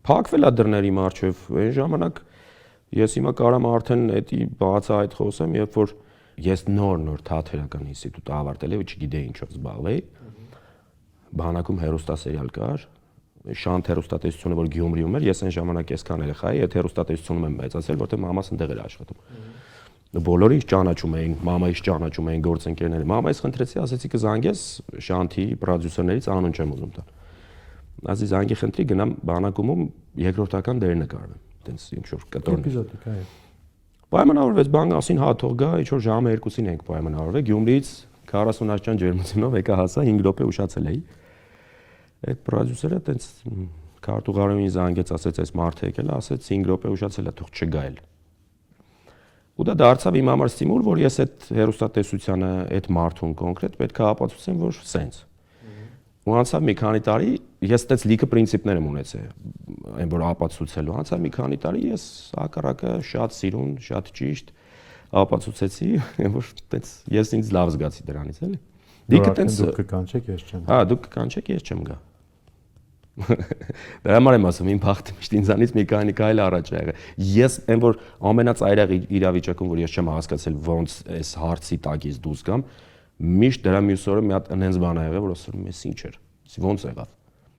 Փակվել է դռների մարչև, այն ժամանակ ես հիմա կարամ արդեն էդի բացահայտ խոսեմ, երբ որ ես նոր թատերական ինստիտուտ ավարտել եմ, չգիտեի ինչով զբաղվեի։ Բանակում հեռուստասերիալ կար, Շանթ հեռուստատեսությունը, որ Գյումրիում էր, ես այն ժամանակ այսքան երեխա էի, այդ հեռուստատեսությունում եմ մեծացել, որտեղ մամաս ընդեղ էր աշխատում։ Բոլորը ինձ ճանաչում էին, մամայից ճանաչում էին գործընկերները։ Մամայից խնդրեցի, ասեցի կզանգես Շանթի պրոդյուսերներից անուն չեմ ուզում տալ։ Ասի զանգի խնդրի գնամ բանակում երկրորդական դեր նկարվեմ, այտենց ինչ որ կտորներ։ Էպիզոդիկ է։ Պայմանավորվեց բանկասին հա թող գա, ինչ որ ժամը 2-ին ենք պայմանավորվել, Գյումրիից 40 աշճան ջերմությունով եկա հասա 5 րոպե ուշացել էի։ Այդ պրոդյուսերը այտենց քարտուղարին զանգեց, ասեց այս մարդը եկել է, ասեց 5 րոպե ուշացել է, թող չգա էլ։ Ու դա դարձավ իմ համար ստիմուլ, որ ես այդ հեռուստատեսությանը, այդ մարդուն կոնկրետ պետք է ապացուցեմ, որ սենց։ Ու անցավ մի քանի տարի, ես այդպես լիքը պրինցիպներ եմ ունեցել, այն որ ապացուցելու։ Անցավ մի քանի տարի, ես հակառակը շատ սիրուն, շատ ճիշտ ապացուցեցի, որ այդպես ես ինձ լավ զգացի դրանից, էլի։ Դուք կկանչեք, ես չեմ։ Հա, դուք կկանչեք, ես չեմ գա։ Դրա համար եմ ասում, իմ փախտը միշտ ինձանից մի քանի քայլ առաջ է եղել։ Ես այն որ ամենածայրահ իրավիճակում, որ ես չեմ հասկացել ոնց այս հարցի տակից դուրս գամ, միշտ դրա մյուս օրը մի հատ այնպես բան ա եղել, որ ասում եմ, ես ինչ էր, ոնց եղավ։